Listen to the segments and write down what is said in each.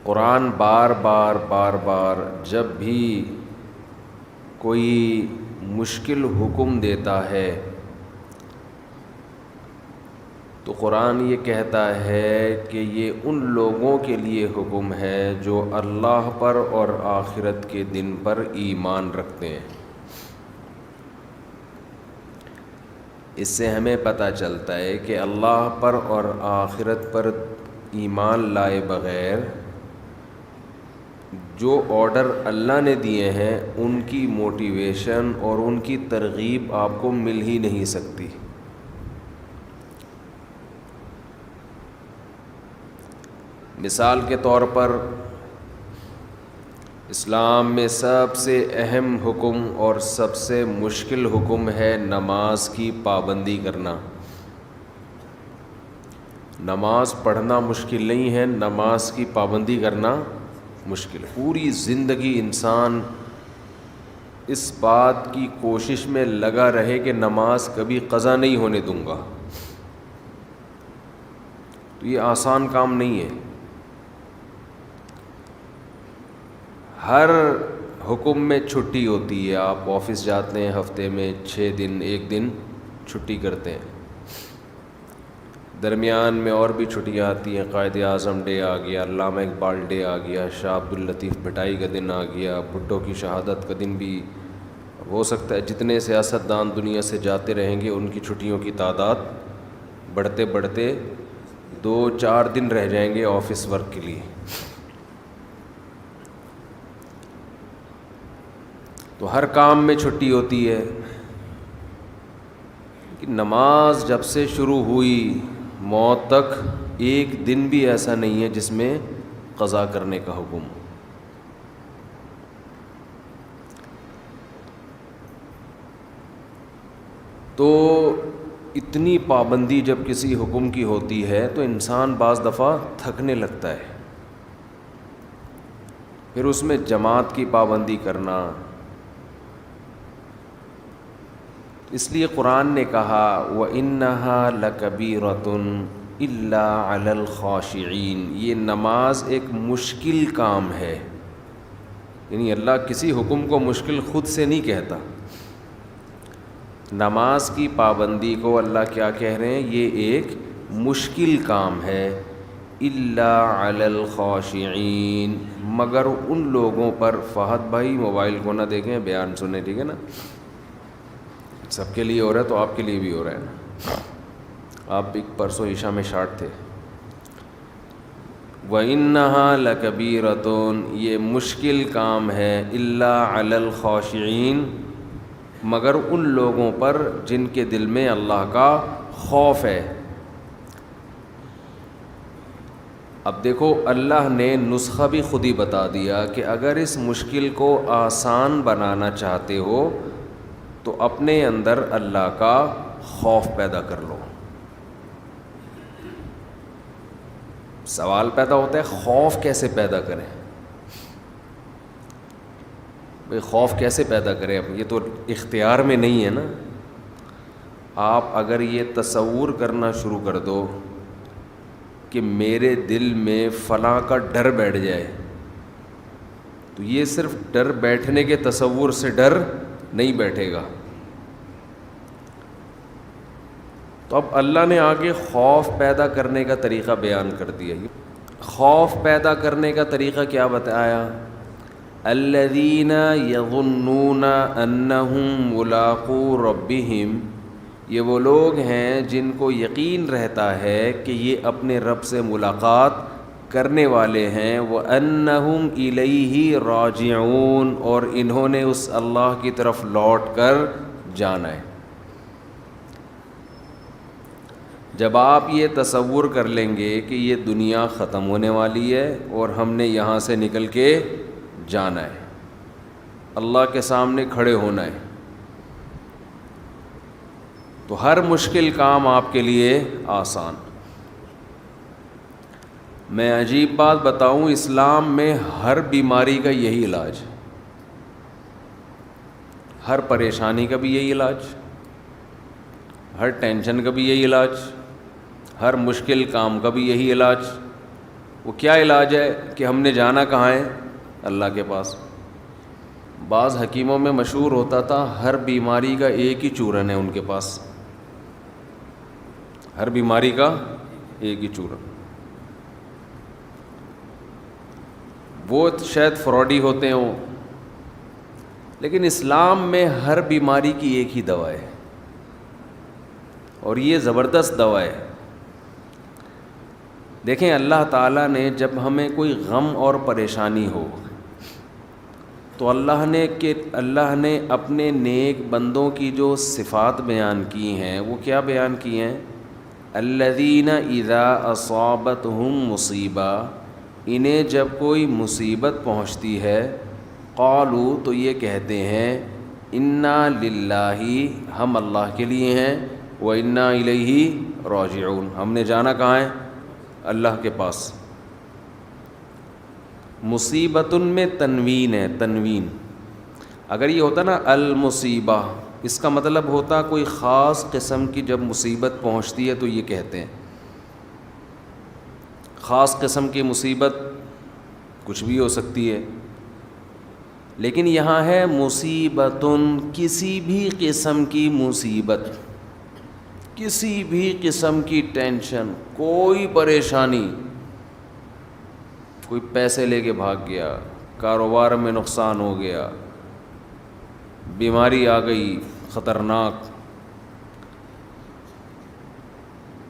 قرآن بار بار جب بھی کوئی مشکل حکم دیتا ہے تو قرآن یہ کہتا ہے کہ یہ ان لوگوں کے لیے حکم ہے جو اللہ پر اور آخرت کے دن پر ایمان رکھتے ہیں۔ اس سے ہمیں پتہ چلتا ہے کہ اللہ پر اور آخرت پر ایمان لائے بغیر جو آرڈر اللہ نے دیے ہیں ان کی موٹیویشن اور ان کی ترغیب آپ کو مل ہی نہیں سکتی۔ مثال کے طور پر اسلام میں سب سے اہم حکم اور سب سے مشکل حکم ہے نماز کی پابندی کرنا۔ نماز پڑھنا مشکل نہیں ہے، نماز کی پابندی کرنا مشکل۔ پوری زندگی انسان اس بات کی کوشش میں لگا رہے کہ نماز کبھی قضا نہیں ہونے دوں گا، تو یہ آسان کام نہیں ہے۔ ہر حکم میں چھٹی ہوتی ہے، آپ آفس جاتے ہیں ہفتے میں 6 دن 1 دن چھٹی کرتے ہیں، درمیان میں اور بھی چھٹیاں آتی ہیں، قائد اعظم ڈے آ گیا، علامہ اقبال ڈے آ گیا، شاہ عبد اللطیف بھٹائی کا دن آ گیا، بھٹو کی شہادت کا دن بھی ہو سکتا ہے۔ جتنے سیاستدان دنیا سے جاتے رہیں گے ان کی چھٹیوں کی تعداد بڑھتے بڑھتے 2-4 دن رہ جائیں گے آفس ورک کے لیے۔ تو ہر کام میں چھٹی ہوتی ہے، کہ نماز جب سے شروع ہوئی موت تک ایک دن بھی ایسا نہیں ہے جس میں قضا کرنے کا حکم ہو۔ تو اتنی پابندی جب کسی حکم کی ہوتی ہے تو انسان بعض دفعہ تھکنے لگتا ہے، پھر اس میں جماعت کی پابندی کرنا۔ اس لیے قرآن نے کہا وَإِنَّهَا لَكَبِيرَةٌ إِلَّا عَلَى الْخَاشِعِينَ، یہ نماز ایک مشکل کام ہے، یعنی اللہ کسی حکم کو مشکل خود سے نہیں کہتا۔ نماز کی پابندی کو اللہ کیا کہہ رہے ہیں؟ یہ ایک مشکل کام ہے، إِلَّا عَلَى الْخَاشِعِينَ، مگر ان لوگوں پر۔ فہد بھائی موبائل کو نہ دیکھیں، بیان سنیں، ٹھیک ہے نا؟ سب کے لیے ہو رہا ہے تو آپ کے لیے بھی ہو رہا ہے نا۔ آپ بھی پرسوں عشاء میں شارٹ تھے۔ وَإِنَّهَا لَكَبِيرَةٌ، یہ مشکل کام ہے، إِلَّا عَلَى الْخَاشِعِينَ، مگر ان لوگوں پر جن کے دل میں اللہ کا خوف ہے۔ اب دیکھو اللہ نے نسخہ بھی خود ہی بتا دیا کہ اگر اس مشکل کو آسان بنانا چاہتے ہو تو اپنے اندر اللہ کا خوف پیدا کر لو۔ سوال پیدا ہوتا ہے خوف کیسے پیدا کریں؟ بھئی خوف کیسے پیدا کریں؟ اب یہ تو اختیار میں نہیں ہے نا۔ آپ اگر یہ تصور کرنا شروع کر دو کہ میرے دل میں فلاں کا ڈر بیٹھ جائے، تو یہ صرف ڈر بیٹھنے کے تصور سے ڈر نہیں بیٹھے گا۔ تو اب اللہ نے آگے خوف پیدا کرنے کا طریقہ بیان کر دیا۔ خوف پیدا کرنے کا طریقہ کیا بتایا؟ الذین یظنون انہم ملاقو ربہم، یہ وہ لوگ ہیں جن کو یقین رہتا ہے کہ یہ اپنے رب سے ملاقات کرنے والے ہیں، وَأَنَّهُمْ إِلَيْهِ رَاجِعُونَ، اور انہوں نے اس اللہ کی طرف لوٹ کر جانا ہے۔ جب آپ یہ تصور کر لیں گے کہ یہ دنیا ختم ہونے والی ہے اور ہم نے یہاں سے نکل کے جانا ہے، اللہ کے سامنے کھڑے ہونا ہے، تو ہر مشکل کام آپ کے لیے آسان۔ میں عجیب بات بتاؤں، اسلام میں ہر بیماری کا یہی علاج، ہر پریشانی کا بھی یہی علاج، ہر ٹینشن کا بھی یہی علاج، ہر مشکل کام کا بھی یہی علاج۔ وہ کیا علاج ہے کہ ہم نے جانا کہاں ہے؟ اللہ کے پاس. بعض حکیموں میں مشہور ہوتا تھا ہر بیماری کا ایک ہی چورن ہے ان کے پاس، ہر بیماری کا ایک ہی چورن. وہ شاید فراڈی ہوتے ہوں، لیکن اسلام میں ہر بیماری کی ایک ہی دوا ہے، اور یہ زبردست دوا ہے. دیکھیں اللہ تعالیٰ نے جب ہمیں کوئی غم اور پریشانی ہو تو اللہ نے اپنے نیک بندوں کی جو صفات بیان کی ہیں وہ کیا بیان کی ہیں؟ الذین اذا اصابتہم مصیبہ، انہیں جب کوئی مصیبت پہنچتی ہے، قالوا تو یہ کہتے ہیں، انا للہ، ہم اللہ کے لیے ہیں، وانا الیہ راجعون، ہم نے جانا کہاں ہے؟ اللہ کے پاس. مصیبتن میں تنوین ہے، تنوین. اگر یہ ہوتا نا المصیبہ، اس کا مطلب ہوتا کوئی خاص قسم کی جب مصیبت پہنچتی ہے تو یہ کہتے ہیں. خاص قسم کی مصیبت کچھ بھی ہو سکتی ہے، لیکن یہاں ہے مصیبتن، کسی بھی قسم کی مصیبت، کسی بھی قسم کی ٹینشن، کوئی پریشانی، کوئی پیسے لے کے بھاگ گیا، کاروبار میں نقصان ہو گیا، بیماری آ گئی خطرناک،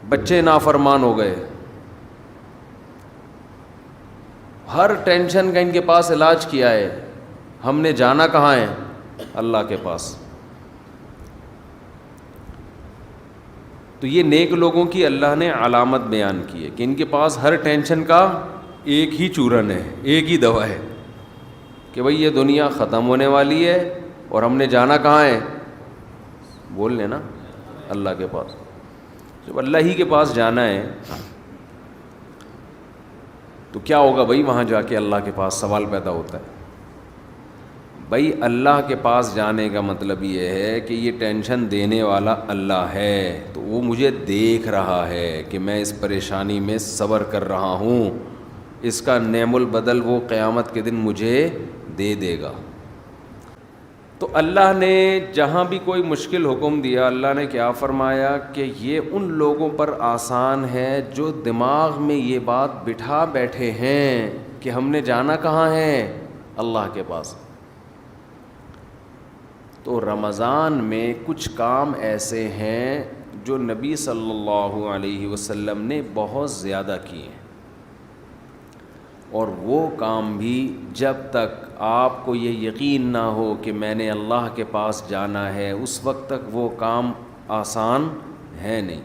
بچے نافرمان ہو گئے، ہر ٹینشن کا ان کے پاس علاج کیا ہے. ہم نے جانا کہاں ہے؟ اللہ کے پاس. تو یہ نیک لوگوں کی اللہ نے علامت بیان کی ہے کہ ان کے پاس ہر ٹینشن کا ایک ہی چورن ہے، ایک ہی دوا ہے کہ بھئی یہ دنیا ختم ہونے والی ہے اور ہم نے جانا کہاں ہے؟ بول لیں نا، اللہ کے پاس. جب اللہ ہی کے پاس جانا ہے تو کیا ہوگا بھئی؟ وہاں جا کے اللہ کے پاس سوال پیدا ہوتا ہے. بھئی اللہ کے پاس جانے کا مطلب یہ ہے کہ یہ ٹینشن دینے والا اللہ ہے، تو وہ مجھے دیکھ رہا ہے کہ میں اس پریشانی میں صبر کر رہا ہوں، اس کا نعم البدل وہ قیامت کے دن مجھے دے دے گا. تو اللہ نے جہاں بھی کوئی مشکل حکم دیا، اللہ نے کیا فرمایا کہ یہ ان لوگوں پر آسان ہے جو دماغ میں یہ بات بٹھا بیٹھے ہیں کہ ہم نے جانا کہاں ہے؟ اللہ کے پاس. تو رمضان میں کچھ کام ایسے ہیں جو نبی صلی اللہ علیہ وسلم نے بہت زیادہ کیے ہیں، اور وہ کام بھی جب تک آپ کو یہ یقین نہ ہو کہ میں نے اللہ کے پاس جانا ہے، اس وقت تک وہ کام آسان ہے نہیں.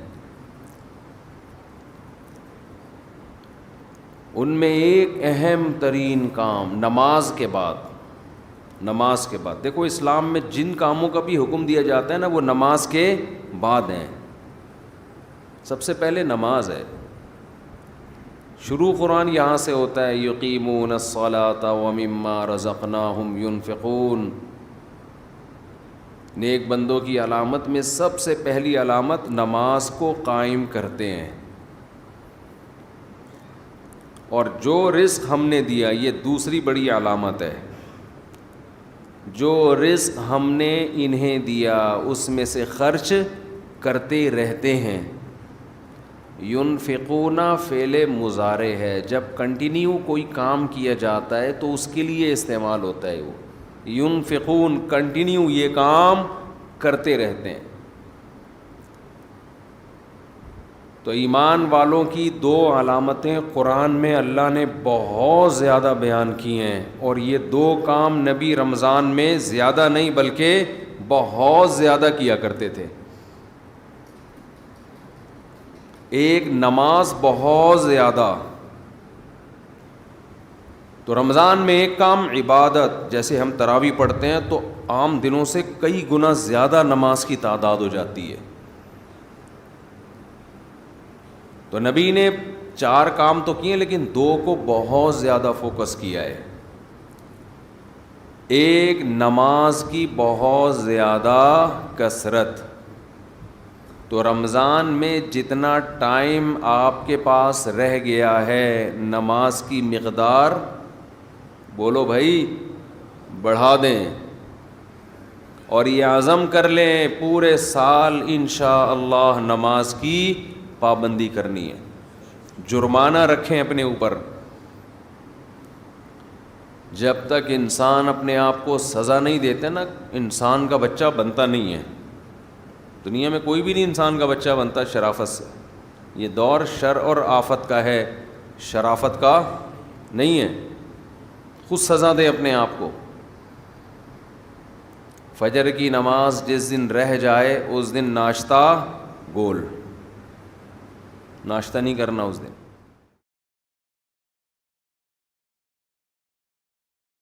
ان میں ایک اہم ترین کام نماز کے بعد، نماز کے بعد. دیکھو اسلام میں جن کاموں کا بھی حکم دیا جاتا ہے نا وہ نماز کے بعد ہیں. سب سے پہلے نماز ہے. شروع قرآن یہاں سے ہوتا ہے، یقیمون الصلاۃ ومما رزقناہم ینفقون. نیک بندوں کی علامت میں سب سے پہلی علامت نماز کو قائم کرتے ہیں. اور جو رزق ہم نے دیا، یہ دوسری بڑی علامت ہے، جو رزق ہم نے انہیں دیا اس میں سے خرچ کرتے رہتے ہیں. ینفقون فعل مضارع ہے، جب کنٹینیو کوئی کام کیا جاتا ہے تو اس کے لیے استعمال ہوتا ہے. وہ ینفقون، کنٹینیو یہ کام کرتے رہتے ہیں. تو ایمان والوں کی دو علامتیں قرآن میں اللہ نے بہت زیادہ بیان کی ہیں، اور یہ دو کام نبی رمضان میں زیادہ نہیں بلکہ بہت زیادہ کیا کرتے تھے. ایک نماز بہت زیادہ. تو رمضان میں ایک کام عبادت، جیسے ہم تراویح پڑھتے ہیں تو عام دنوں سے کئی گنا زیادہ نماز کی تعداد ہو جاتی ہے. تو نبی نے 4 کام تو کیے لیکن 2 کو بہت زیادہ فوکس کیا ہے. ایک نماز کی بہت زیادہ کثرت، تو رمضان میں جتنا ٹائم آپ کے پاس رہ گیا ہے نماز کی مقدار بولو بھائی بڑھا دیں، اور یہ عزم کر لیں پورے سال انشاءاللہ نماز کی پابندی کرنی ہے. جرمانہ رکھیں اپنے اوپر. جب تک انسان اپنے آپ کو سزا نہیں دیتے نا، انسان کا بچہ بنتا نہیں ہے. دنیا میں کوئی بھی نہیں انسان کا بچہ بنتا شرافت سے. یہ دور شر اور آفت کا ہے، شرافت کا نہیں ہے. خود سزا دے اپنے آپ کو. فجر کی نماز جس دن رہ جائے اس دن ناشتہ گول، ناشتہ نہیں کرنا اس دن.